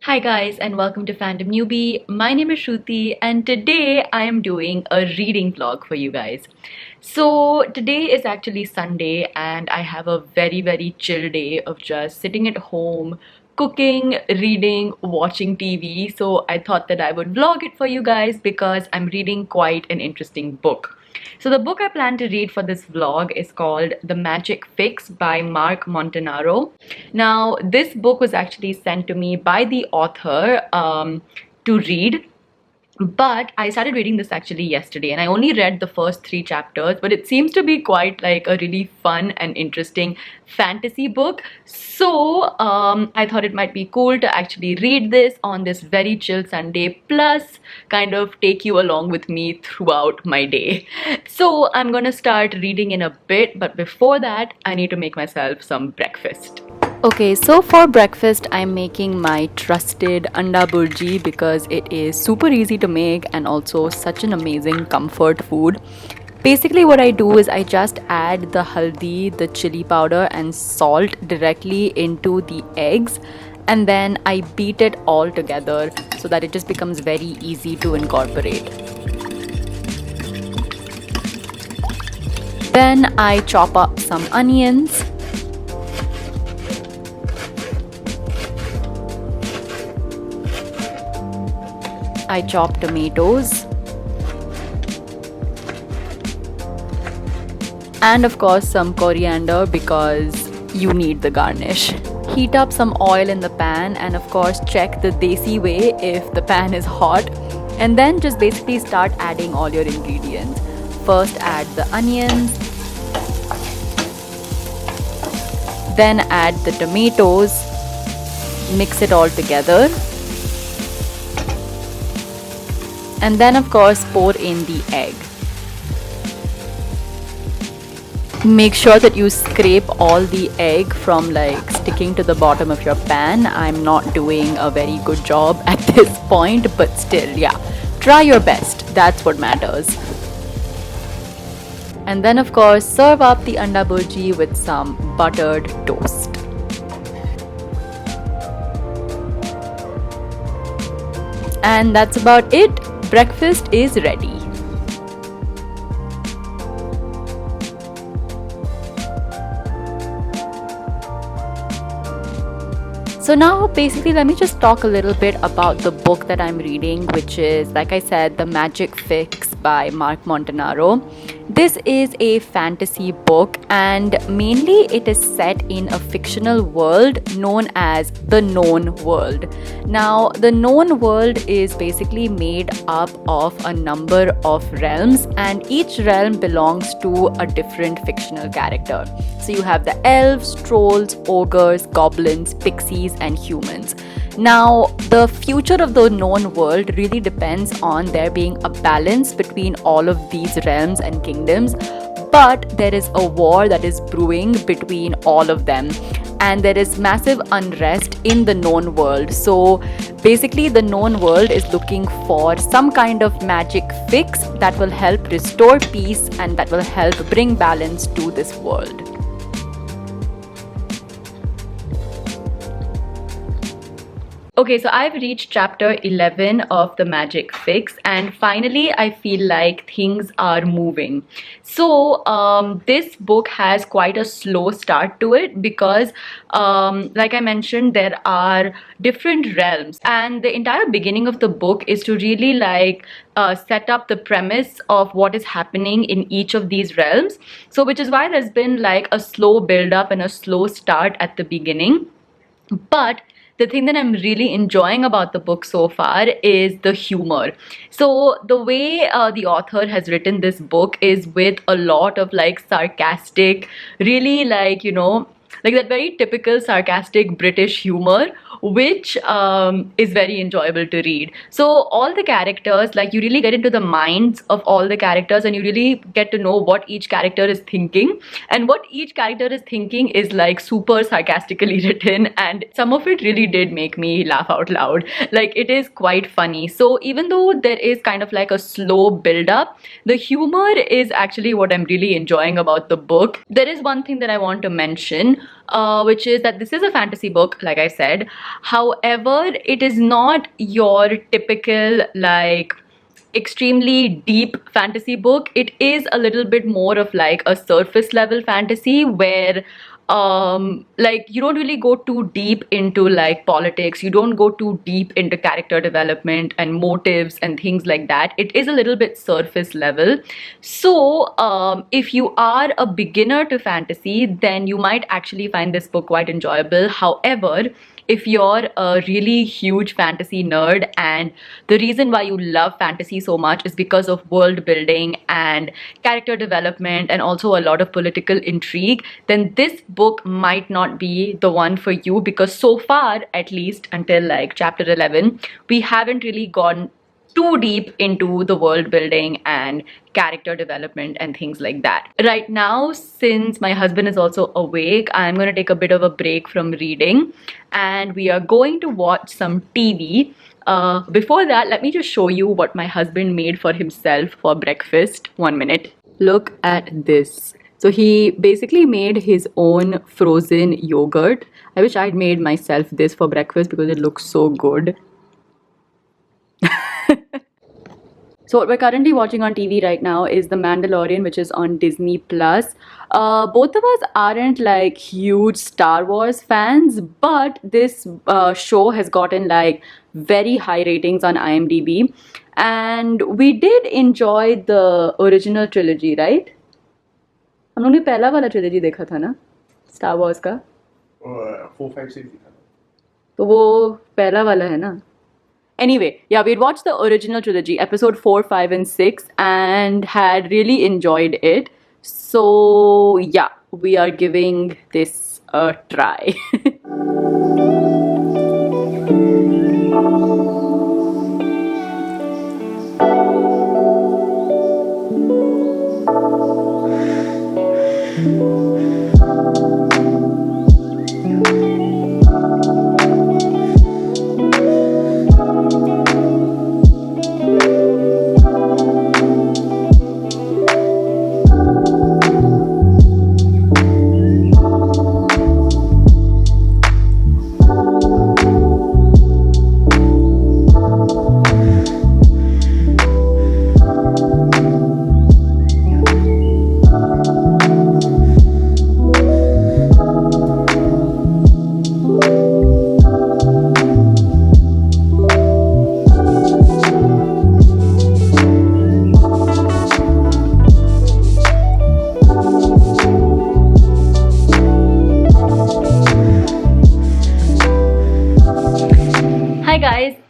Hi guys and welcome to Fandom Newbie. My name is Shruti and today I am doing a reading vlog for you guys. So today is actually Sunday and I have a very chill day of just sitting at home, cooking, reading, watching TV. So I thought that I would vlog it for you guys because I'm reading quite an interesting book. So the book I plan to read for this vlog is called The Magic Fix by Mark Montanaro. Now, this book was actually sent to me by the author to read, but I started reading this actually yesterday and I only read the first three chapters, but it seems to be quite like a really fun and interesting fantasy book. So I thought it might be cool to actually read this on this very chill Sunday, plus kind of take you along with me throughout my day. So I'm gonna start reading in a bit, but before that, I need to make myself some breakfast. Okay, so for breakfast, I'm making my trusted anda burji because it is super easy to make and also such an amazing comfort food. Basically, what I do is I just add the haldi, the chili powder, and salt directly into the eggs, and then I beat it all together so that it just becomes very easy to incorporate. Then I chop up some onions. I chop tomatoes, and of course some coriander because you need the garnish. Heat up some oil in the pan and of course check the desi way if the pan is hot, and then just basically start adding all your ingredients. First add the onions, then add the tomatoes, mix it all together, and then of course pour in the egg. Make sure that you scrape all the egg from like sticking to the bottom of your pan. I'm not doing a very good job at this point, but still, yeah, try your best. That's what matters. And then of course serve up the anda burji with some buttered toast. And that's about it. Breakfast is ready. So now basically let me just talk a little bit about the book that I'm reading, which is, like I said, The Magic Fix by Mark Montanaro. This is a fantasy book and mainly it is set in a fictional world known as the known world. Now, the known world is basically made up of a number of realms and each realm belongs to a different fictional character. So you have the elves, trolls, ogres, goblins, pixies, and humans. Now, the future of the known world really depends on there being a balance between all of these realms and kingdoms, but there is a war that is brewing between all of them, and there is massive unrest in the known world. So basically, the known world is looking for some kind of magic fix that will help restore peace and that will help bring balance to this world. Okay, so I've reached chapter 11 of The Magic Fix and finally I feel like things are moving. So this book has quite a slow start to it because like I mentioned, there are different realms and the entire beginning of the book is to really like set up the premise of what is happening in each of these realms. So which is why there's been like a slow build up and a slow start at the beginning. But the thing that I'm really enjoying about the book so far is the humor. So the way the author has written this book is with a lot of like sarcastic, really like, you know, like that very typical sarcastic British humor, which is very enjoyable to read. So all the characters, like you really get into the minds of all the characters and you really get to know what each character is thinking, and what each character is thinking is like super sarcastically written, and some of it really did make me laugh out loud. Like it is quite funny. So even though there is kind of like a slow build up, the humor is actually what I'm really enjoying about the book. There is one thing that I want to mention, which is that this is a fantasy book, like I said. However, it is not your typical like extremely deep fantasy book. It is a little bit more of like a surface level fantasy where like you don't really go too deep into like politics, you don't go too deep into character development and motives and things like that. It is a little bit surface level. So if you are a beginner to fantasy, then you might actually find this book quite enjoyable. However, if you're a really huge fantasy nerd and the reason why you love fantasy so much is because of world building and character development and also a lot of political intrigue, then this book might not be the one for you, because so far, at least until like chapter 11, we haven't really gone too deep into the world building and character development and things like that. Right now, since my husband is also awake, I'm going to take a bit of a break from reading and we are going to watch some TV. Before that, let me just show you what my husband made for himself for breakfast. 1 minute. Look at this. So he basically made his own frozen yogurt. I wish I'd made myself this for breakfast because it looks so good. So what we're currently watching on TV right now is The Mandalorian, which is on Disney Plus. Both of us aren't like huge Star Wars fans, but this show has gotten like very high ratings on IMDb, and we did enjoy the original trilogy, right? हम लोग ने पहला वाला trilogy देखा था ना Star Wars का? 4, 5, 6 दिखा था. तो वो पहला वाला है ना? Anyway, yeah, we'd watched the original trilogy, episode 4, 5, and 6, and had really enjoyed it. So, yeah, we are giving this a try.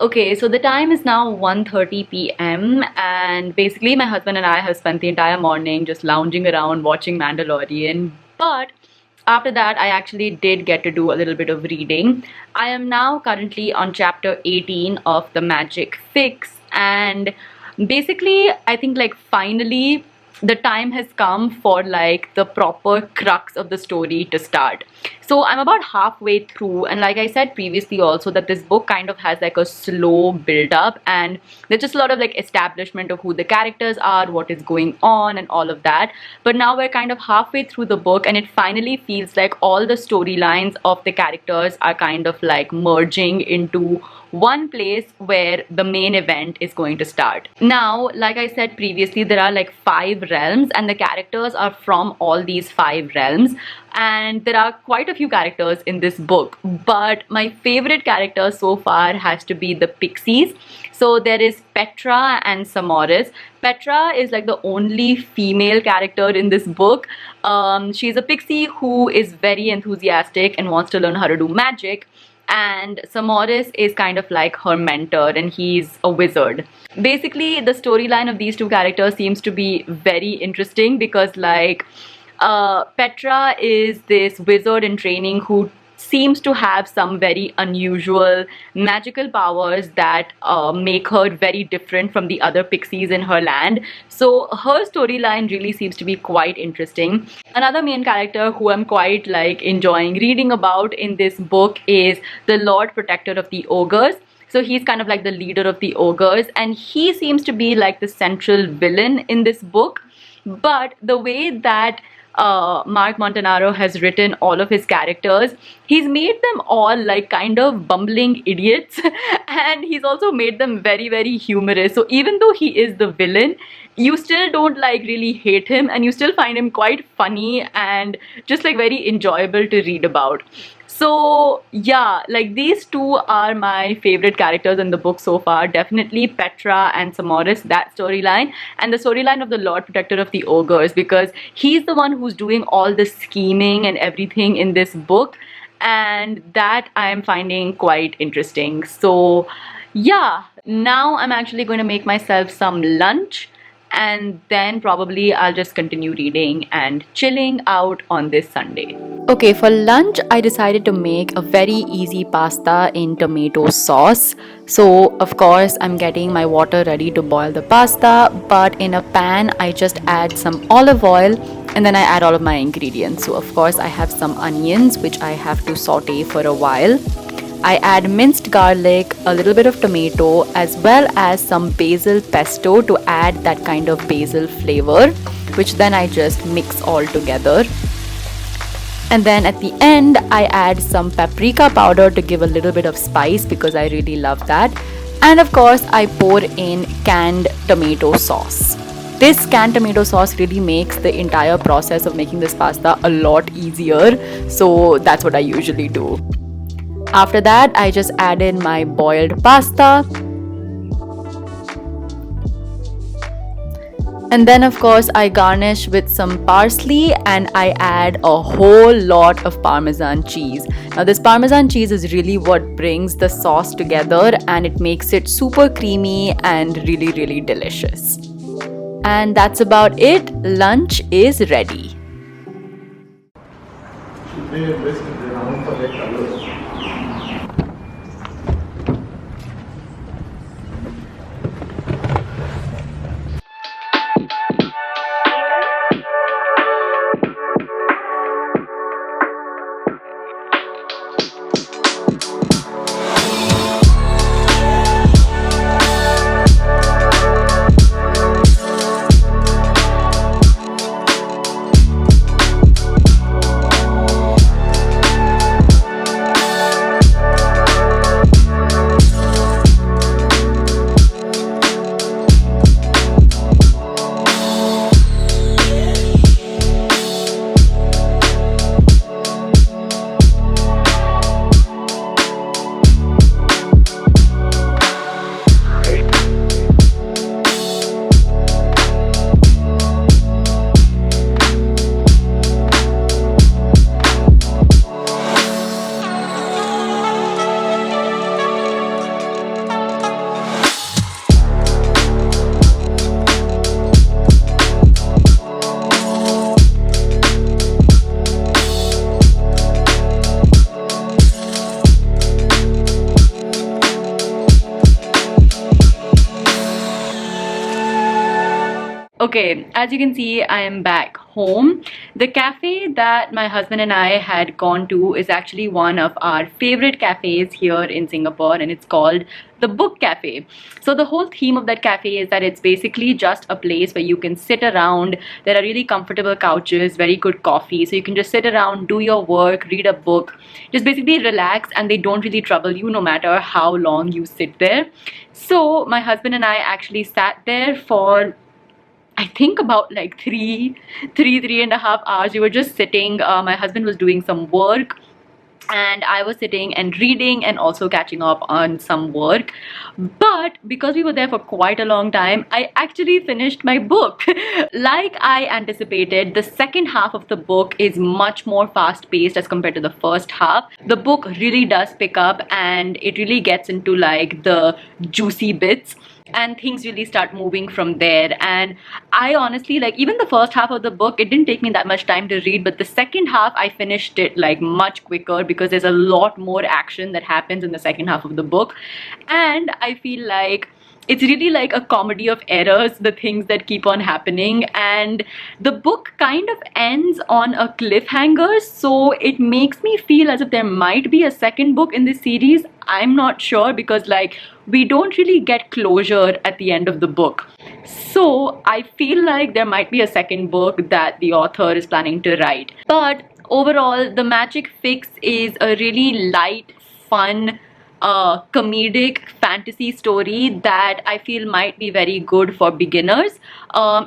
Okay, so the time is now 1:30 p.m. and basically my husband and I have spent the entire morning just lounging around watching Mandalorian. But after that, I actually did get to do a little bit of reading. I am now currently on chapter 18 of The Magic Fix, and basically I think like finally the time has come for like the proper crux of the story to start. So I'm about halfway through, and like I said previously also, that this book kind of has like a slow build up and there's just a lot of like establishment of who the characters are, what is going on and all of that. But now we're kind of halfway through the book and it finally feels like all the storylines of the characters are kind of like merging into one place where the main event is going to start. Now, like I said previously, there are like 5 realms and the characters are from all these 5 realms, and there are quite a few characters in this book, but my favorite character so far has to be the pixies. So there is Petra and Samaras. Petra is like the only female character in this book. She's a pixie who is very enthusiastic and wants to learn how to do magic, and Samaras is kind of like her mentor and he's a wizard. Basically, the storyline of these 2 characters seems to be very interesting because like Petra is this wizard in training who seems to have some very unusual magical powers that make her very different from the other pixies in her land. So her storyline really seems to be quite interesting. Another main character who I'm quite like enjoying reading about in this book is the Lord Protector of the Ogres. So he's kind of like the leader of the ogres and he seems to be like the central villain in this book. But the way that Mark Montanaro has written all of his characters, he's made them all like kind of bumbling idiots and he's also made them very, very humorous. So even though he is the villain, you still don't like really hate him and you still find him quite funny and just like very enjoyable to read about. So yeah, like these two are my favorite characters in the book so far. Definitely Petra and Samaras, that storyline, and the storyline of the Lord Protector of the Ogres, because he's the one who's doing all the scheming and everything in this book, and that I am finding quite interesting. So yeah, now I'm actually going to make myself some lunch and then probably I'll just continue reading and chilling out on this Sunday. Okay, for lunch, I decided to make a very easy pasta in tomato sauce. So, of course, I'm getting my water ready to boil the pasta, but in a pan, I just add some olive oil and then I add all of my ingredients. So, of course, I have some onions which I have to saute for a while. I add minced garlic, a little bit of tomato, as well as some basil pesto to add that kind of basil flavor, which then I just mix all together. And then at the end, I add some paprika powder to give a little bit of spice because I really love that. And of course, I pour in canned tomato sauce. This canned tomato sauce really makes the entire process of making this pasta a lot easier. So that's what I usually do. After that, I just add in my boiled pasta. And then of course I garnish with some parsley and I add a whole lot of Parmesan cheese. Now this Parmesan cheese is really what brings the sauce together and it makes it super creamy and really, really delicious. And that's about it. Lunch is ready. Okay, as you can see, I am back home. The cafe that my husband and I had gone to is actually one of our favorite cafes here in Singapore, and it's called the Book Cafe. So the whole theme of that cafe is that it's basically just a place where you can sit around. There are really comfortable couches, very good coffee, so you can just sit around, do your work, read a book, just basically relax, and they don't really trouble you no matter how long you sit there. So my husband and I actually sat there for I think about like three and a half hours. We were just sitting. My husband was doing some work and I was sitting and reading and also catching up on some work. But because we were there for quite a long time, I actually finished my book. Like I anticipated, the second half of the book is much more fast-paced as compared to the first half. The book really does pick up and it really gets into like the juicy bits, and things really start moving from there. And I honestly, like, even the first half of the book, it didn't take me that much time to read, but the second half I finished it like much quicker because there's a lot more action that happens in the second half of the book. And I feel like it's really like a comedy of errors, the things that keep on happening, and the book kind of ends on a cliffhanger, so it makes me feel as if there might be a second book in this series. I'm not sure, because like we don't really get closure at the end of the book. So I feel like there might be a second book that the author is planning to write. But overall, The Magic Fix is a really light, fun, comedic fantasy story that I feel might be very good for beginners.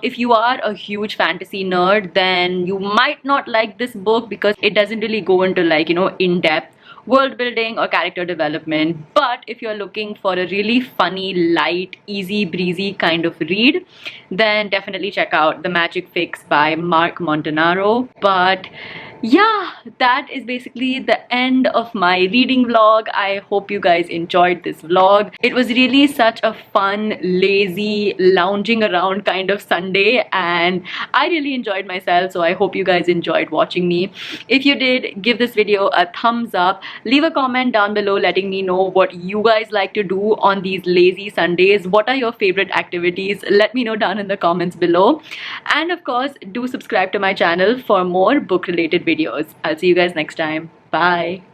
If you are a huge fantasy nerd, then you might not like this book because it doesn't really go into like, in-depth world building or character development. But if you're looking for a really funny, light, easy breezy kind of read, then definitely check out The Magic Fix by Mark Montanaro. But yeah, that is basically the end of my reading vlog. I hope you guys enjoyed this vlog. It was really such a fun, lazy, lounging around kind of Sunday, and I really enjoyed myself, so I hope you guys enjoyed watching me. If you did, give this video a thumbs up. Leave a comment down below letting me know what you guys like to do on these lazy Sundays. What are your favorite activities? Let me know down in the comments below. And of course, do subscribe to my channel for more book related videos. I'll see you guys next time. Bye.